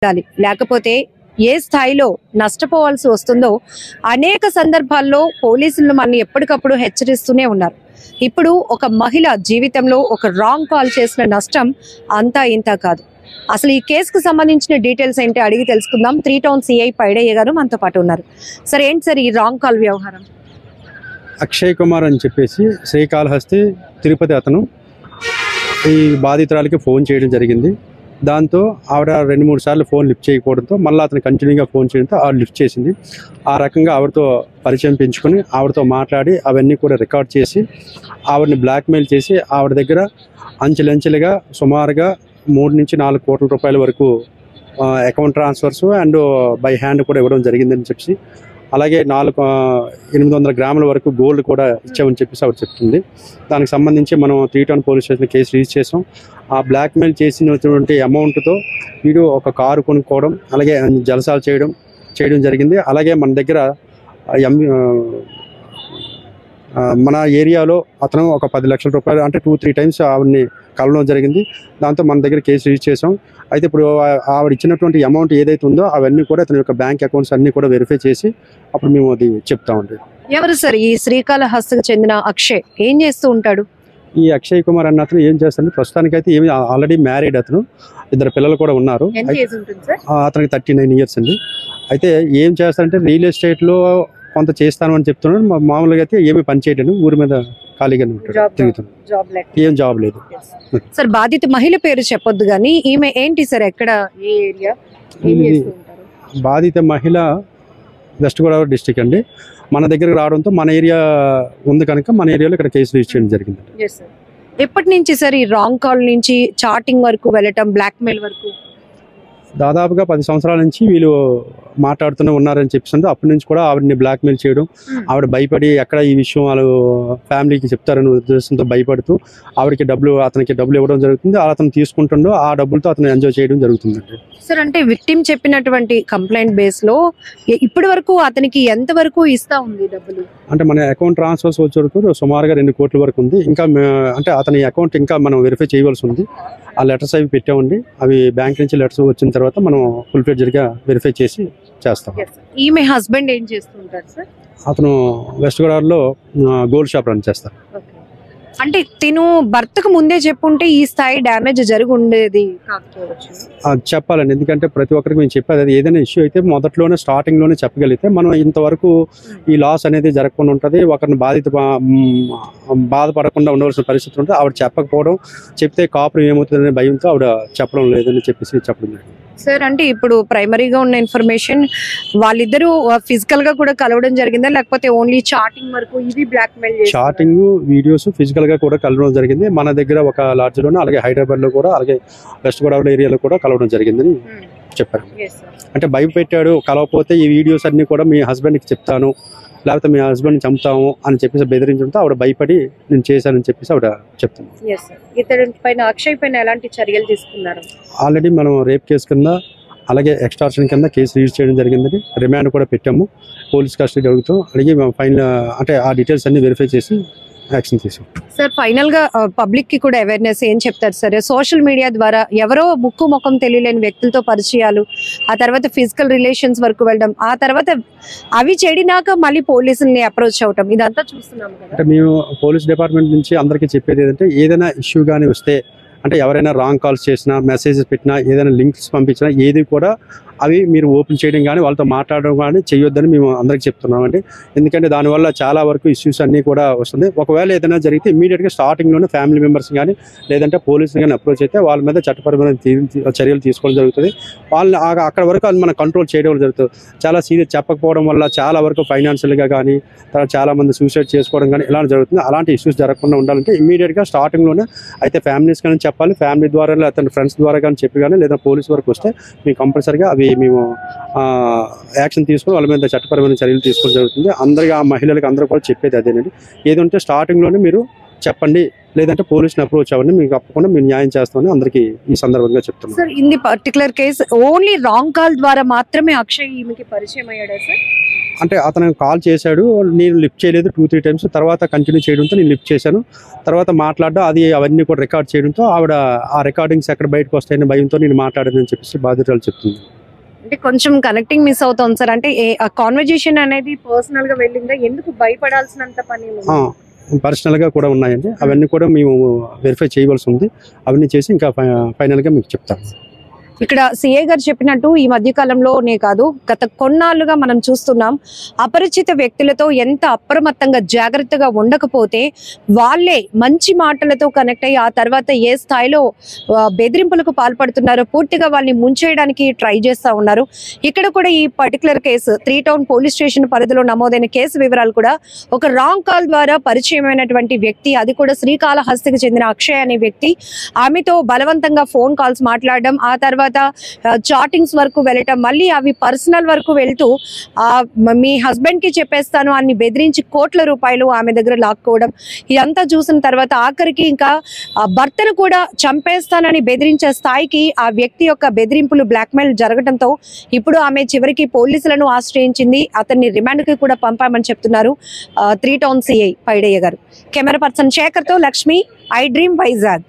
ఉండాలి. లేకపోతే ఏ స్థాయిలో నష్టపోవాల్సి వస్తుందో అనేక సందర్భాల్లో పోలీసులు మనల్ని ఎప్పటికప్పుడు హెచ్చరిస్తూనే ఉన్నారు. ఇప్పుడు ఒక మహిళ జీవితంలో ఒక రాంగ్ కాల్ చేసిన నష్టం అంతా ఇంత కాదు. అసలు ఈ కేసుకు సంబంధించిన డీటెయిల్స్ ఏంటి అడిగి తెలుసుకుందాం. 3 టౌన్ సిఐ పైడయ్య గారు మనతో పాటు ఉన్నారు. సార్, ఏంటి సార్ ఈ రాంగ్ కాల్ వ్యవహారం? అక్షయ్ కుమార్ అని చెప్పేసి శ్రీకాళహస్తి తిరుపతి అతను ఈ బాధితురాలకి ఫోన్ చేయడం జరిగింది. దాంతో ఆవిడ 2-3 సార్లు ఫోన్ లిఫ్ట్ చేయకపోవడంతో మళ్ళీ అతను కంటిన్యూగా ఫోన్ చేయడంతో ఆవిడ లిఫ్ట్ చేసింది. ఆ రకంగా ఆవిడతో పరిచయం పెంచుకొని ఆవిడతో మాట్లాడి అవన్నీ కూడా రికార్డ్ చేసి ఆవిడని బ్లాక్మెయిల్ చేసి ఆవిడ దగ్గర అంచెలంచెలుగా సుమారుగా 3-4 కోట్ల రూపాయల వరకు account transfers and by hand కూడా ఇవ్వడం జరిగిందని చెప్పి, అలాగే 800 గ్రాముల వరకు గోల్డ్ కూడా ఇచ్చామని చెప్పేసి ఆవిడ చెప్తుంది. దానికి సంబంధించి మనం 3 town police station case register చేసాం. ఆ బ్లాక్మెయిల్ చేసినటువంటి అమౌంట్తో వీడు ఒక కారు కొనుక్కోవడం, అలాగే జలసాలు చేయడం జరిగింది. అలాగే మన దగ్గర మన ఏరియాలో అతను ఒక 10 లక్షల రూపాయలు అంటే 2-3 టైమ్స్ ఆవిడని కలవడం జరిగింది. దాంతో మన దగ్గర కేసు రిజిస్టర్ చేసాం. అయితే ఇప్పుడు ఆవిడ ఇచ్చినటువంటి అమౌంట్ ఏదైతే ఉందో అవన్నీ కూడా అతని యొక్క బ్యాంక్ అకౌంట్స్ అన్నీ కూడా వెరిఫై చేసి అప్పుడు మేము అది చెప్తామండి. ఎవరు సార్ ఈ శ్రీకాళహస్తికి చెందిన అక్షయ్? ఏం చేస్తూ ఉంటాడు? ఈ అక్షయ్ కుమార్ అన్న అతను ఏం చేస్తాడు, ప్రస్తుతానికైతే ఏమి ఆల్రెడీ మ్యారీడ్, అతను 2 పిల్లలు కూడా ఉన్నారు. అతనికి 39 ఇయర్స్ అండి. అయితే ఏం చేస్తారంటే రియల్ ఎస్టేట్లో కొంత చేస్తాను అని చెప్తున్నాడు. మామూలుగా అయితే ఏమి పని చేయడం, ఊరి మీద ఖాళీగానే తిరుగుతున్నాడు, ఏం జాబ్ లేదు. సార్, బాధిత మహిళ పేరు చెప్పొద్దు కానీ ఈమె ఏంటి సార్, ఎక్కడ, ఏ ఏరియా? బాధిత మహిళ వెస్ట్ గోదావరి డిస్టిక్ అండి. మన దగ్గరకు రావడంతో మన ఏరియా ఉంది కనుక మన ఏరియాలో ఇక్కడ కేసు రిజిస్టర్ చేయడం జరిగింది. ఎప్పటి నుంచి సార్ ఈ రాంగ్ కాల్ నుంచి చాటింగ్ వరకు వెళ్ళటం, బ్లాక్మెయిల్ వరకు? దాదాపుగా 10 సంవత్సరాల నుంచి వీళ్ళు మాట్లాడుతూనే ఉన్నారని చెప్పేసి అప్పటి నుంచి కూడా ఆవిడని బ్లాక్మెయిల్ చేయడం, ఆవిడ భయపడి ఎక్కడ ఈ విషయం వాళ్ళు ఫ్యామిలీకి చెప్తారనే ఉద్దేశంతో భయపడుతూ అతనికి డబ్బులు ఇవ్వడం జరుగుతుంది. అతను తీసుకుంటుండో ఆ డబ్బులతో అతను ఎంజాయ్ చేయడం జరుగుతుందండి. సార్, అంటే విక్టిమ్ చెప్పినటువంటి కంప్లైంట్ బేస్ లో ఇప్పటి వరకు అతనికి ఎంత వరకు ఇస్తా ఉంది డబ్బులు? అంటే మన అకౌంట్ ట్రాన్స్ఫర్స్ వచ్చే వరకు సుమారుగా 2 కోట్ల వరకు ఉంది. ఇంకా అంటే అతని అకౌంట్ ఇంకా మనం వెరిఫై చేయవలసి ఉంది. ఆ లెటర్స్ అవి పెట్టామండి. అవి బ్యాంక్ నుంచి లెటర్స్ వచ్చిన తర్వాత మనం ఫుల్ ఫ్లెడ్జ్డ్ గా వెరిఫై చేసి చేస్తాం. ఈమె హస్బెండ్ ఏం చేస్తుంటారు సార్? అతను వెస్ట్ గోదావరిలో గోల్డ్ షాప్ రన్ చేస్తారు. అంటే తిను భర్తకు ముందే చెప్పుంటే ఈ స్థాయి డ్యామేజ్ జరిగి ఉండేది కాకపోవచ్చు. చెప్పాలండి, ఎందుకంటే ప్రతి ఒక్కరికి మేము చెప్పేది అది ఏదైనా ఇష్యూ అయితే మొదట్లోనే స్టార్టింగ్లోనే చెప్పగలిగితే మనం ఇంతవరకు ఈ లాస్ అనేది జరగకుండా ఉంటుంది. ఒకరిని బాధపడకుండా ఉండవలసిన పరిస్థితి ఉంటుంది. ఆవిడ చెప్పకపోవడం, చెప్తే కాపురం ఏమవుతుందనే భయంతో ఆవిడ చెప్పడం లేదని చెప్పడం జరిగింది. సార్, అంటే ఇప్పుడు ప్రైమరీగా ఉన్న ఇన్ఫర్మేషన్ వాళ్ళిద్దరూ ఫిజికల్ గా కూడా కలవడం జరిగిందా, లేకపోతే ఓన్లీ చాటింగ్ వరకు? ఇది బ్లాక్మెయిల్ చాటింగ్, వీడియోస్, ఫిజికల్ గా కూడా కలవడం జరిగింది. మన దగ్గర ఒక లాడ్జ్ లోనే, అలాగే హైదరాబాద్ లో కూడా, అలాగే వెస్ట్ గోదావరి ఏరియాలో కూడా కలవడం జరిగిందని చెప్పారు. అంటే భయపెట్టాడు, కలవకపోతే ఈ వీడియోస్ అన్ని కూడా మీ హస్బెండ్ కి చెప్తాను, లేకపోతే మీ హస్బెండ్ చంపుతాము అని చెప్పేసి బెదిరించడంతో ఆవిడ భయపడి నేను చేశానని చెప్పేసి ఆవిడ చెప్తుంది. అక్షయ్ పైన ఎలాంటి చర్యలు తీసుకున్నారు? ఆల్రెడీ మనం రేప్ కేసు కింద, అలాగే ఎక్స్టార్షన్ కింద కేసు రిజిస్టర్ చేయడం జరిగిందని, రిమాండ్ కూడా పెట్టాము. పోలీస్ కస్టడీ అడుగుతాం, అడిగి ఫైనల్ అంటే ఆ డీటెయిల్స్ అన్ని వెరిఫై చేసి యాక్షన్ తీసాం. సార్, ఫైనల్ గా పబ్లిక్ కి కూడా అవేర్నెస్ ఏం చెప్తారు సార్? సోషల్ మీడియా ద్వారా ఎవరో ముక్కు ముఖం తెలియలేని వ్యక్తులతో పరిచయాలు, ఆ తర్వాత ఫిజికల్ రిలేషన్స్ వరకు వెళ్ళడం, ఆ తర్వాత అవి చెడినాక మళ్ళీ పోలీసుల్ని అప్రోచ్ అవటం, ఇదంతా చూస్తున్నాం కదా. అంటే మేము పోలీస్ డిపార్ట్మెంట్ నుంచి అందరికీ చెప్పేది ఏంటంటే, ఏదైనా ఇష్యూ కానీ వస్తే, అంటే ఎవరైనా రాంగ్ కాల్స్ చేసినా, మెసేజెస్ పెట్టినా, ఏదైనా లింక్స్ పంపించినా ఏది కూడా అవి మీరు ఓపెన్ చేయడం కానీ వాళ్ళతో మాట్లాడడం కానీ చేయొద్దని మేము అందరికీ చెప్తున్నామండి. ఎందుకంటే దానివల్ల చాలా వరకు ఇష్యూస్ అన్నీ కూడా వస్తుంది. ఒకవేళ ఏదైనా జరిగితే ఇమీడియట్గా స్టార్టింగ్లోనే ఫ్యామిలీ మెంబర్స్ కానీ లేదంటే పోలీసులు కానీ అప్రోచ్ అయితే వాళ్ళ మీద చట్టపరమైన చర్యలు తీసుకోవడం జరుగుతుంది. వాళ్ళని అక్కడ వరకు అది మనం కంట్రోల్ చేయడం జరుగుతుంది. చాలా సీరియస్ చెప్పకపోవడం వల్ల చాలా వరకు ఫైనాన్షియల్గా కానీ, తర్వాత చాలామంది సూసైడ్ చేసుకోవడం కానీ ఇలా జరుగుతుంది. అలాంటి ఇష్యూస్ జరగకుండా ఉండాలంటే ఇమీడియట్గా స్టార్టింగ్లోనే అయితే ఫ్యామిలీస్ కానీ చెప్పాలి, ఫ్యామిలీ ద్వారా లేకపోతే ఫ్రెండ్స్ ద్వారా కానీ చెప్పి కానీ, లేదా పోలీస్ వరకు వస్తే మేము కంపల్సరీగా అవి మేము యాక్షన్ తీసుకుని వాళ్ళ మీద చట్టపరమైన చర్యలు తీసుకోవడం జరుగుతుంది. అందరికీ ఆ మహిళలకు అందరూ కూడా చెప్పేది అదేనండి, ఏదంటే స్టార్టింగ్లోనే మీరు చెప్పండి, లేదంటే పోలీసుని అప్రోచ్ అవ్వండి, మీకు తప్పకుండా మేము న్యాయం చేస్తామని అందరికీ ఈ సందర్భంగా చెప్తున్నాం. Sir, in the particular case only wrong call ద్వారా మాత్రమే అక్షయ్ ఈమెకి పరిచయం అయ్యాడా సార్? అంటే అతను కాల్ చేశాడు, నేను లిఫ్ట్ చేయలేదు 2-3 టైమ్స్. తర్వాత కంటిన్యూ చేయడంతో నేను లిఫ్ట్ చేశాను. తర్వాత మాట్లాడడం అది అవన్నీ కూడా రికార్డ్ చేయడంతో ఆవిడ ఆ రికార్డింగ్స్ ఎక్కడ బయటకు వస్తాయని భయంతో నేను మాట్లాడానని చెప్పేసి బాధితురాలు చెప్తుంది. అంటే కొంచెం కనెక్టింగ్ మిస్ అవుతుంది సార్. అంటే కాన్వర్జేషన్ అనేది పర్సనల్ గా వెళ్ళిందా? ఎందుకు భయపడాల్సినంత పని ఉంది? పర్సనల్గా కూడా ఉన్నాయండి. అవన్నీ కూడా మేము వెరిఫై చేయవలసి ఉంది. అవన్నీ చేసి ఇంకా ఫైనల్గా మీకు చెప్తాను. ఇక్కడ సిఐ గారు చెప్పినట్టు ఈ మధ్య కాలంలోనే కాదు, గత కొన్నాళ్ళుగా మనం చూస్తున్నాం, అపరిచిత వ్యక్తులతో ఎంత అప్రమత్తంగా జాగ్రత్తగా ఉండకపోతే వాళ్ళే మంచి మాటలతో కనెక్ట్ అయ్యి ఆ తర్వాత ఏ స్థాయిలో బెదిరింపులకు పాల్పడుతున్నారో పూర్తిగా వాళ్ళని ముంచేయడానికి ట్రై చేస్తూ ఉన్నారు. ఇక్కడ కూడా ఈ particular case 3 town police station పరిధిలో నమోదైన కేసు వివరాలు కూడా ఒక రాంగ్ కాల్ ద్వారా పరిచయమైనటువంటి వ్యక్తి, అది కూడా శ్రీకాళహస్తికి చెందిన అక్షయ్ అనే వ్యక్తి, ఆమెతో బలవంతంగా ఫోన్ కాల్స్ మాట్లాడడం, ఆ తర్వాత చాటింగ్స్ వరకు వెళ్ళటం, మళ్ళీ అవి పర్సనల్ వరకు వెళ్తూ మీ హస్బెండ్ కి చెప్పేస్తాను అని బెదిరించి కోట్ల రూపాయలు ఆమె దగ్గర లాక్కోవడం, ఇదంతా చూసిన తర్వాత ఆఖరికి ఇంకా భర్తను కూడా చంపేస్తానని బెదిరించే స్థాయికి ఆ వ్యక్తి యొక్క బెదిరింపులు బ్లాక్మెయిల్ జరగడంతో ఇప్పుడు ఆమె చివరికి పోలీసులను ఆశ్రయించింది. అతన్ని రిమాండ్ కి కూడా పంపామని చెప్తున్నారు 3 టౌన్ సిఐ పైడయ్య గారు. కెమెరా పర్సన్ శేఖర్ తో లక్ష్మి, ఐ డ్రీమ్ వైజాగ్.